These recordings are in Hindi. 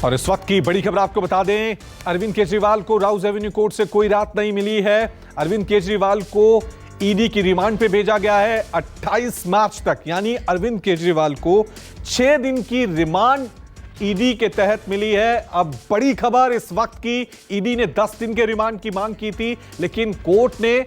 और इस वक्त की बड़ी खबर आपको बता दें, अरविंद केजरीवाल को राउज एवेन्यू कोर्ट से कोई राहत नहीं मिली है। अरविंद केजरीवाल को ईडी की रिमांड पे भेजा गया है 28 मार्च तक, यानी अरविंद केजरीवाल को 6 दिन की रिमांड ईडी के तहत मिली है। अब बड़ी खबर इस वक्त की, ईडी ने 10 दिन के रिमांड की मांग की थी, लेकिन कोर्ट ने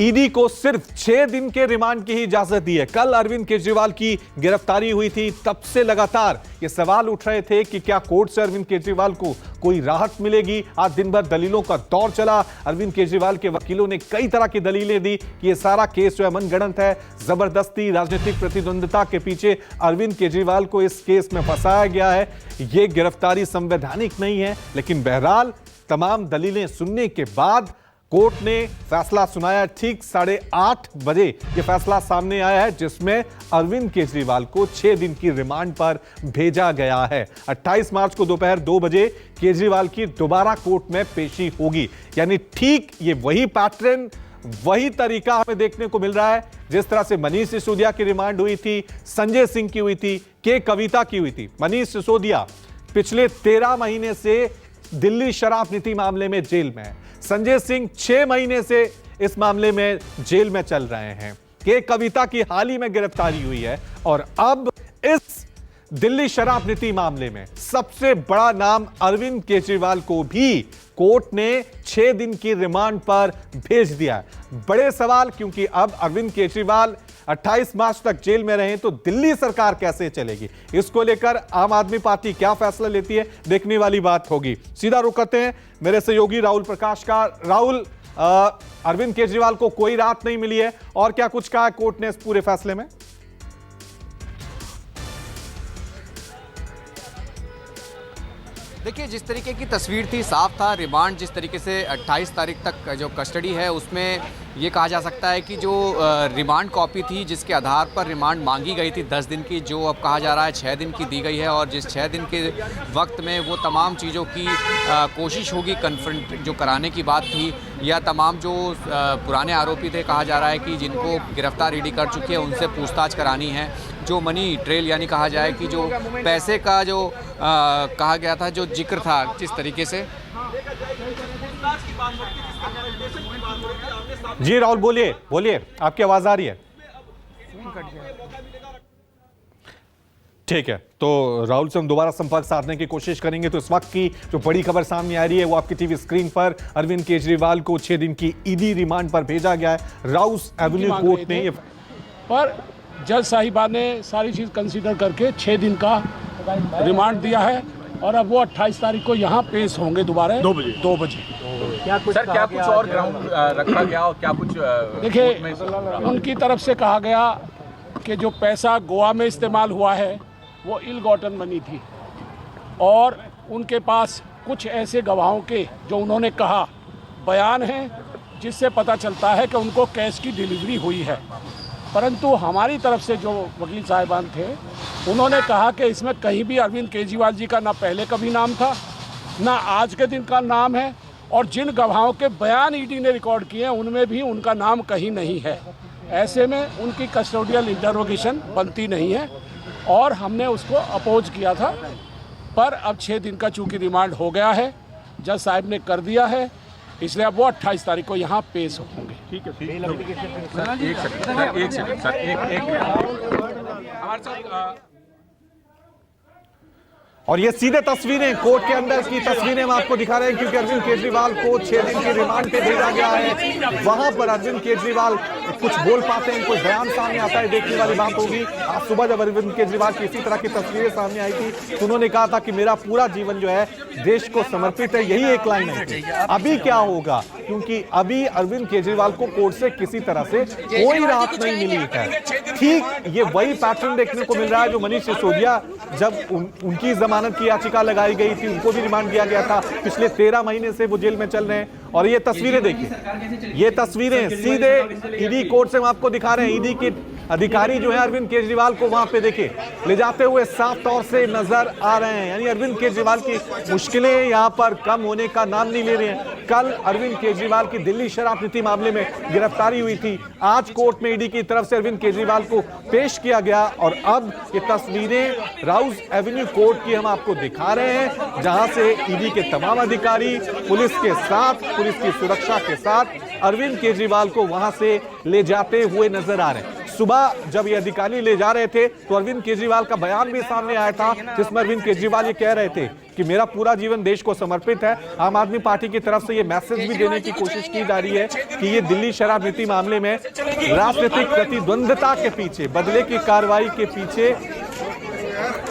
ईडी को सिर्फ 6 दिन के रिमांड की ही इजाजत दी है। कल अरविंद केजरीवाल की गिरफ्तारी हुई थी, तब से लगातार ये सवाल उठ रहे थे कि क्या कोर्ट से अरविंद केजरीवाल को कोई राहत मिलेगी। आज दिन भर दलीलों का दौर चला। अरविंद केजरीवाल के वकीलों ने कई तरह की दलीलें दी कि ये सारा केस जो है मनगढ़ंत है, जबरदस्ती राजनीतिक प्रतिद्वंद्विता के पीछे अरविंद केजरीवाल को इस केस में फंसाया गया है, ये गिरफ्तारी संवैधानिक नहीं है। लेकिन बहरहाल तमाम दलीलें सुनने के बाद कोर्ट ने फैसला सुनाया। ठीक 8:30 बजे यह फैसला सामने आया है, जिसमें अरविंद केजरीवाल को 6 दिन की रिमांड पर भेजा गया है। 28 मार्च को दोपहर 2 बजे केजरीवाल की दोबारा कोर्ट में पेशी होगी। यानी ठीक ये वही पैटर्न, वही तरीका हमें देखने को मिल रहा है जिस तरह से मनीष सिसोदिया की रिमांड हुई थी, संजय सिंह की हुई थी, के कविता की हुई थी। मनीष सिसोदिया पिछले 13 महीने से दिल्ली शराब नीति मामले में जेल में है। संजय सिंह 6 महीने से इस मामले में जेल में चल रहे हैं। के कविता की हाल ही में गिरफ्तारी हुई है और अब इस दिल्ली शराब नीति मामले में सबसे बड़ा नाम अरविंद केजरीवाल को भी कोर्ट ने 6 दिन की रिमांड पर भेज दिया है। बड़े सवाल, क्योंकि अब अरविंद केजरीवाल 28 मार्च तक जेल में रहे तो दिल्ली सरकार कैसे चलेगी, इसको लेकर आम आदमी पार्टी क्या फैसला लेती है, देखने वाली बात होगी। सीधा रुख करते हैं मेरे सहयोगी राहुल प्रकाश का। राहुल, अरविंद केजरीवाल को कोई राहत नहीं मिली है और क्या कुछ कहा है कोर्ट ने इस पूरे फैसले में? देखिए, जिस तरीके की तस्वीर थी साफ था। रिमांड जिस तरीके से 28 तारीख तक जो कस्टडी है उसमें ये कहा जा सकता है कि जो रिमांड कॉपी थी जिसके आधार पर रिमांड मांगी गई थी 10 दिन की, जो अब कहा जा रहा है 6 दिन की दी गई है। और जिस 6 दिन के वक्त में वो तमाम चीज़ों की कोशिश होगी कन्फ्रंट जो कराने की बात थी, या तमाम जो पुराने आरोपी थे, कहा जा रहा है कि जिनको गिरफ्तार ईडी कर चुकी है उनसे पूछताछ करानी है। जो मनी ट्रेल यानी कहा जाए कि जो पैसे का जो कहा गया था, जो जिक्र था जिस तरीके से। जी राहुल, बोलिए बोलिए, आपकी आवाज आ रही है? ठीक है, तो राहुल से हम दोबारा संपर्क साधने की कोशिश करेंगे। तो इस वक्त की जो बड़ी खबर सामने आ रही है वो आपकी टीवी स्क्रीन पर, अरविंद केजरीवाल को 6 दिन की ईडी रिमांड पर भेजा गया है राउज एवेन्यू कोर्ट ने। पर जज साहिबा ने सारी चीज़ कंसीडर करके 6 दिन का रिमांड दिया है और अब वो 28 तारीख को यहाँ पेश होंगे दोबारा 2 बजे। क्या कुछ और ग्राउंड रखा गया और क्या कुछ? देखिए, उनकी तरफ से कहा गया कि जो पैसा गोवा में इस्तेमाल हुआ है वो इल गॉटन मनी थी और उनके पास कुछ ऐसे गवाहों के, जो उन्होंने कहा, बयान हैं जिससे पता चलता है कि उनको कैश की डिलीवरी हुई है। परंतु हमारी तरफ से जो वकील साहिबान थे उन्होंने कहा कि इसमें कहीं भी अरविंद केजरीवाल जी का ना पहले कभी नाम था, ना आज के दिन का नाम है, और जिन गवाहों के बयान ईडी ने रिकॉर्ड किए हैं उनमें भी उनका नाम कहीं नहीं है। ऐसे में उनकी कस्टोडियल इंटरोगेशन बनती नहीं है और हमने उसको अपोज किया था। पर अब 6 दिन का चूँकि रिमांड हो गया है, जज साहब ने कर दिया है, इसलिए अब वो 28 तारीख को यहाँ पेश होंगे। ठीक है, एक सेकंड हमारे साथ। और ये सीधे तस्वीरें कोर्ट के अंदर की तस्वीरें हम आपको दिखा रहे हैं, क्योंकि अरविंद केजरीवाल को 6 दिन की रिमांड पे भेजा गया है। वहां पर अरविंद केजरीवाल कुछ बोल पाते हैं, कोई बयान सामने आता है, देखने वाली बात होगी। आज सुबह जब अरविंद केजरीवाल की इसी तरह की तस्वीरें सामने आई थी तो उन्होंने कहा था कि मेरा पूरा जीवन जो है देश को समर्पित है, यही एक लाइन है। अभी क्या होगा, क्योंकि अभी अरविंद केजरीवाल को कोर्ट से किसी तरह से कोई राहत नहीं मिली है। ठीक ये वही पैटर्न देखने को मिल रहा है जो मनीष सिसोदिया, जब उनकी जमानत की याचिका लगाई गई थी, उनको भी रिमांड दिया गया था। पिछले 13 महीने से वो जेल में चल रहे हैं। और ये तस्वीरें देखिए, ये तस्वीरें सीधे ईडी कोर्ट से हम आपको दिखा रहे हैं। ईडी के अधिकारी जो है अरविंद केजरीवाल को वहां पे देखिए ले जाते हुए साफ तौर से नजर आ रहे हैं। यानी अरविंद केजरीवाल की मुश्किलें यहां पर कम होने का नाम नहीं ले रही हैं। कल अरविंद केजरीवाल की दिल्ली शराब नीति मामले में गिरफ्तारी हुई थी। आज कोर्ट में ईडी की तरफ से अरविंद केजरीवाल को पेश किया गया और अब ये तस्वीरें राउज एवेन्यू कोर्ट की हम आपको दिखा रहे हैं, जहां से ईडी के तमाम अधिकारी पुलिस के साथ, पुलिस की सुरक्षा के साथ अरविंद केजरीवाल को वहां से ले जाते हुए नजर आ रहे हैं। सुबह जब ये अधिकारी ले जा रहे थे तो अरविंद केजरीवाल का बयान भी सामने आया था, जिसमें अरविंद केजरीवाल ये कह रहे थे कि मेरा पूरा जीवन देश को समर्पित है। आम आदमी पार्टी की तरफ से ये मैसेज भी देने की कोशिश की जा रही है कि ये दिल्ली शराब नीति मामले में राजनीतिक प्रतिद्वंद्विता के पीछे, बदले की कार्रवाई के पीछे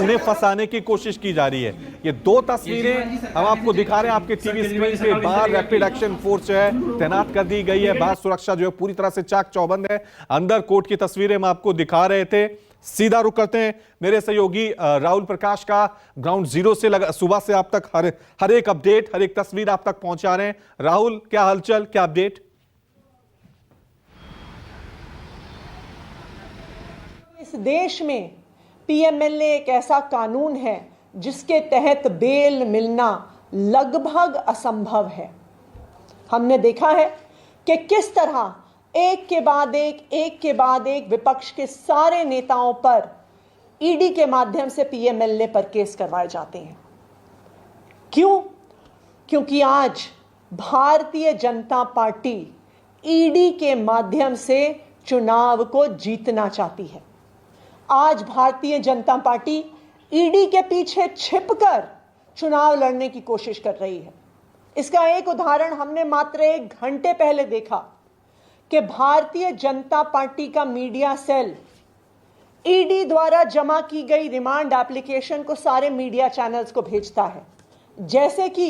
उन्हें फंसाने की कोशिश की जा रही है। ये दो तस्वीरें हम आपको दिखा रहे हैं आपके टीवी स्क्रीन पे। बाहर रैपिड एक्शन फोर्स जो है तैनात कर दी गई है, बाहर सुरक्षा जो है पूरी तरह से चाक चौबंद है। अंदर कोर्ट की तस्वीरें हम आपको दिखा रहे थे। सीधा रुख करते हैं मेरे सहयोगी राहुल प्रकाश का। ग्राउंड जीरो से सुबह से आप तक हर एक अपडेट, हर एक तस्वीर आप तक पहुंचा रहे हैं। राहुल, क्या हलचल, क्या अपडेट? इस देश में पीएमएलए एक ऐसा कानून है जिसके तहत बेल मिलना लगभग असंभव है। हमने देखा है कि किस तरह एक के बाद एक विपक्ष के सारे नेताओं पर ईडी के माध्यम से पीएमएलए पर केस करवाए जाते हैं। क्यों? क्योंकि आज भारतीय जनता पार्टी ईडी के माध्यम से चुनाव को जीतना चाहती है। आज भारतीय जनता पार्टी ईडी के पीछे छिपकर चुनाव लड़ने की कोशिश कर रही है। इसका एक उदाहरण हमने मात्र 1 घंटे पहले देखा कि भारतीय जनता पार्टी का मीडिया सेल ईडी द्वारा जमा की गई रिमांड एप्लीकेशन को सारे मीडिया चैनल्स को भेजता है, जैसे कि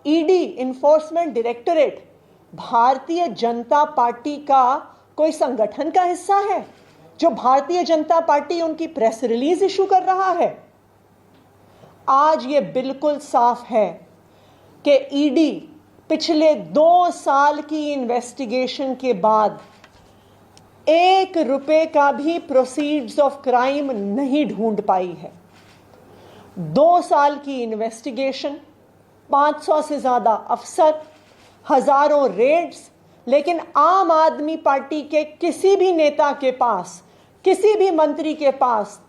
ED enforcement directorate Bharatiya Janata party का कोई संगठन का हिस्सा है जो भारतीय जनता पार्टी उनकी प्रेस रिलीज इशू कर रहा है। आज ये बिल्कुल साफ है कि ईडी पिछले 2 साल की इन्वेस्टिगेशन के बाद 1 रुपए का भी प्रोसीड्स ऑफ क्राइम नहीं ढूंढ पाई है। 2 साल की इन्वेस्टिगेशन, 500 से ज्यादा अफसर, हजारों रेड्स, लेकिन आम आदमी पार्टी के किसी भी नेता के पास, किसी भी मंत्री के पास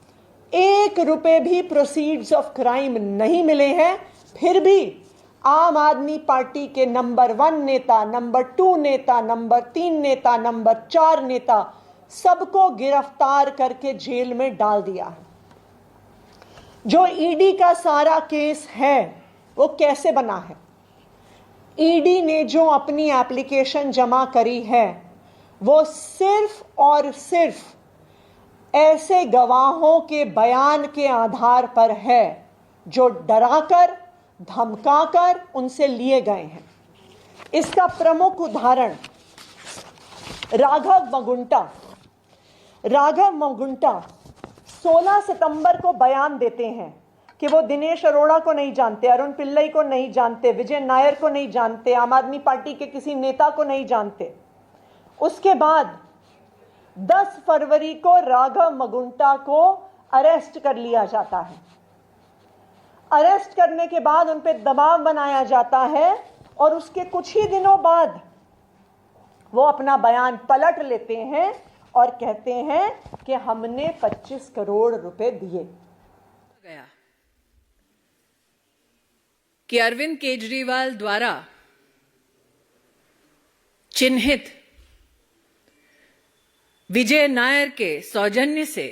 1 रुपए भी प्रोसीड्स ऑफ क्राइम नहीं मिले हैं। फिर भी आम आदमी पार्टी के नंबर 1 नेता, नंबर 2 नेता, नंबर 3 नेता, नंबर 4 नेता, सबको गिरफ्तार करके जेल में डाल दिया है। जो ईडी का सारा केस है वो कैसे बना है? ईडी ने जो अपनी एप्लीकेशन जमा करी है वो सिर्फ और सिर्फ ऐसे गवाहों के बयान के आधार पर है जो डराकर, धमकाकर उनसे लिए गए हैं। इसका प्रमुख उदाहरण राघव मगुंटा 16 सितंबर को बयान देते हैं कि वो दिनेश अरोड़ा को नहीं जानते, अरुण पिल्लई को नहीं जानते, विजय नायर को नहीं जानते, आम आदमी पार्टी के किसी नेता को नहीं जानते। उसके बाद 10 फरवरी को राघव मगुंटा को अरेस्ट कर लिया जाता है। अरेस्ट करने के बाद उन पर दबाव बनाया जाता है और उसके कुछ ही दिनों बाद वो अपना बयान पलट लेते हैं और कहते हैं कि हमने 25 करोड़ रुपए दिए। गया कि अरविंद केजरीवाल द्वारा चिन्हित विजय नायर के सौजन्य से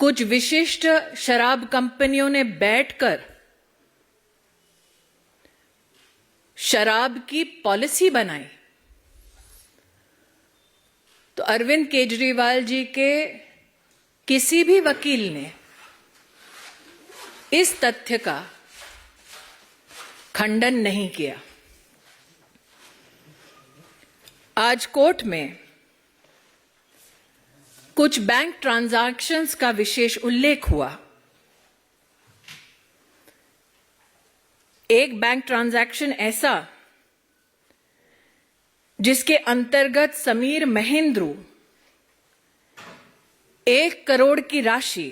कुछ विशिष्ट शराब कंपनियों ने बैठकर शराब की पॉलिसी बनाई, तो अरविंद केजरीवाल जी के किसी भी वकील ने इस तथ्य का खंडन नहीं किया। आज कोर्ट में कुछ बैंक ट्रांजैक्शंस का विशेष उल्लेख हुआ। एक बैंक ट्रांजैक्शन ऐसा जिसके अंतर्गत समीर महेंद्रू 1 करोड़ की राशि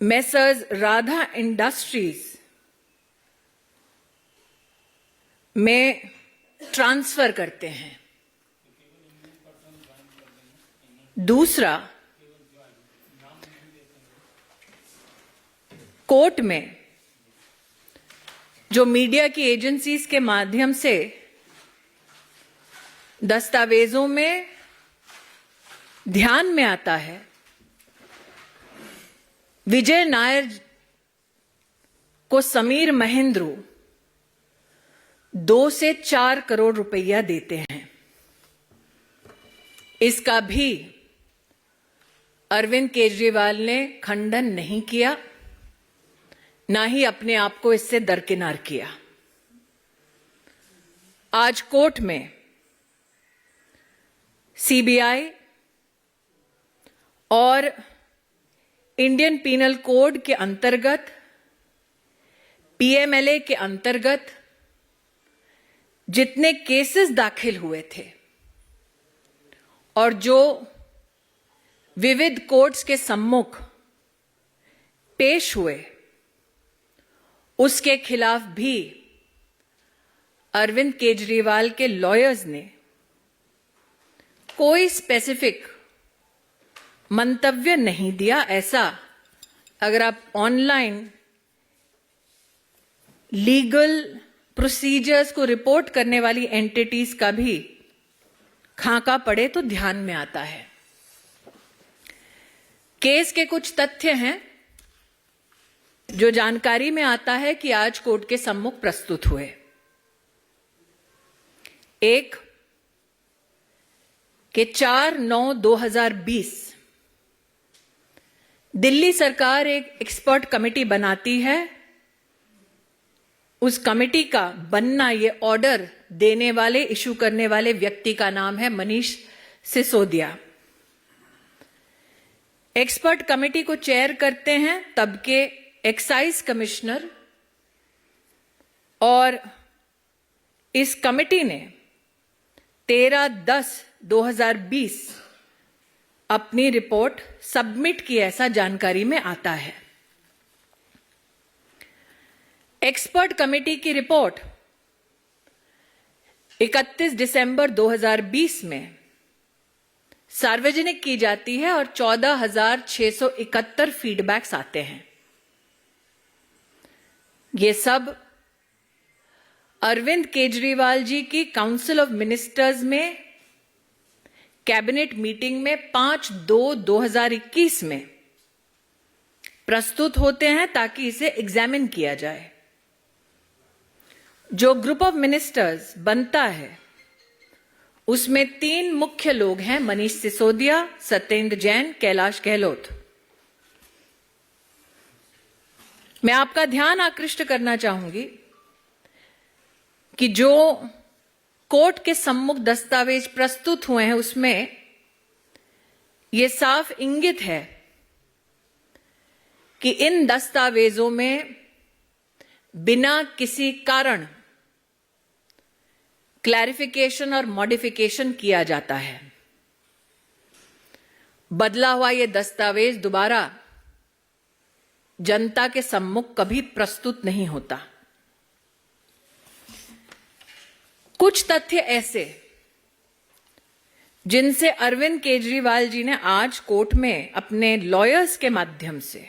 मेसर्स राधा इंडस्ट्रीज में ट्रांसफर करते हैं। दूसरा, कोर्ट में जो मीडिया की एजेंसीज के माध्यम से दस्तावेजों में ध्यान में आता है, विजय नायर को समीर महेंद्रू 2 से 4 करोड़ रुपया देते हैं। इसका भी अरविंद केजरीवाल ने खंडन नहीं किया, ना ही अपने आप को इससे दरकिनार किया। आज कोर्ट में सीबीआई और इंडियन पीनल कोड के अंतर्गत, पीएमएलए के अंतर्गत जितने केसेस दाखिल हुए थे और जो विविध कोर्ट्स के सम्मुख पेश हुए, उसके खिलाफ भी अरविंद केजरीवाल के लॉयर्स ने कोई स्पेसिफिक मंतव्य नहीं दिया। ऐसा अगर आप ऑनलाइन लीगल प्रोसीजर्स को रिपोर्ट करने वाली एंटिटीज का भी खाका पड़े तो ध्यान में आता है। केस के कुछ तथ्य हैं जो जानकारी में आता है कि आज कोर्ट के सम्मुख प्रस्तुत हुए। एक, कि 4/9/2020 दिल्ली सरकार एक एक्सपर्ट कमेटी बनाती है। उस कमेटी का बनना, ये ऑर्डर देने वाले, इशू करने वाले व्यक्ति का नाम है मनीष सिसोदिया। एक्सपर्ट कमेटी को चेयर करते हैं तब के एक्साइज कमिश्नर, और इस कमेटी ने 13/10/2020 अपनी रिपोर्ट सबमिट की, ऐसा जानकारी में आता है। एक्सपर्ट कमेटी की रिपोर्ट 31 दिसंबर 2020 में सार्वजनिक की जाती है और 14,671 फीडबैक्स आते हैं। ये सब अरविंद केजरीवाल जी की काउंसिल ऑफ मिनिस्टर्स में कैबिनेट मीटिंग में 5/2/2021 में प्रस्तुत होते हैं ताकि इसे एग्जामिन किया जाए। जो ग्रुप ऑफ मिनिस्टर्स बनता है उसमें 3 मुख्य लोग हैं, मनीष सिसोदिया, सत्येंद्र जैन, कैलाश गहलोत। मैं आपका ध्यान आकृष्ट करना चाहूंगी कि जो कोर्ट के सम्मुख दस्तावेज प्रस्तुत हुए हैं उसमें यह साफ इंगित है कि इन दस्तावेजों में बिना किसी कारण क्लैरिफिकेशन और मॉडिफिकेशन किया जाता है। बदला हुआ यह दस्तावेज दोबारा जनता के सम्मुख कभी प्रस्तुत नहीं होता। कुछ तथ्य ऐसे जिनसे अरविंद केजरीवाल जी ने आज कोर्ट में अपने लॉयर्स के माध्यम से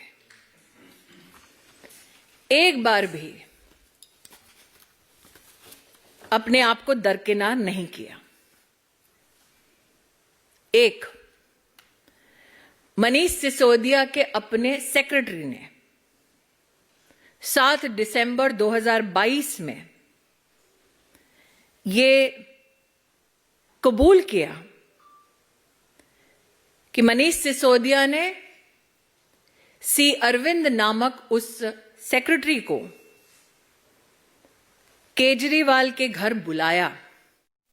एक बार भी अपने आप को दरकिनार नहीं किया। एक, मनीष सिसोदिया के अपने सेक्रेटरी ने 7 दिसंबर 2022 में ये कबूल किया कि मनीष सिसोदिया ने सी अरविंद नामक उस सेक्रेटरी को केजरीवाल के घर बुलाया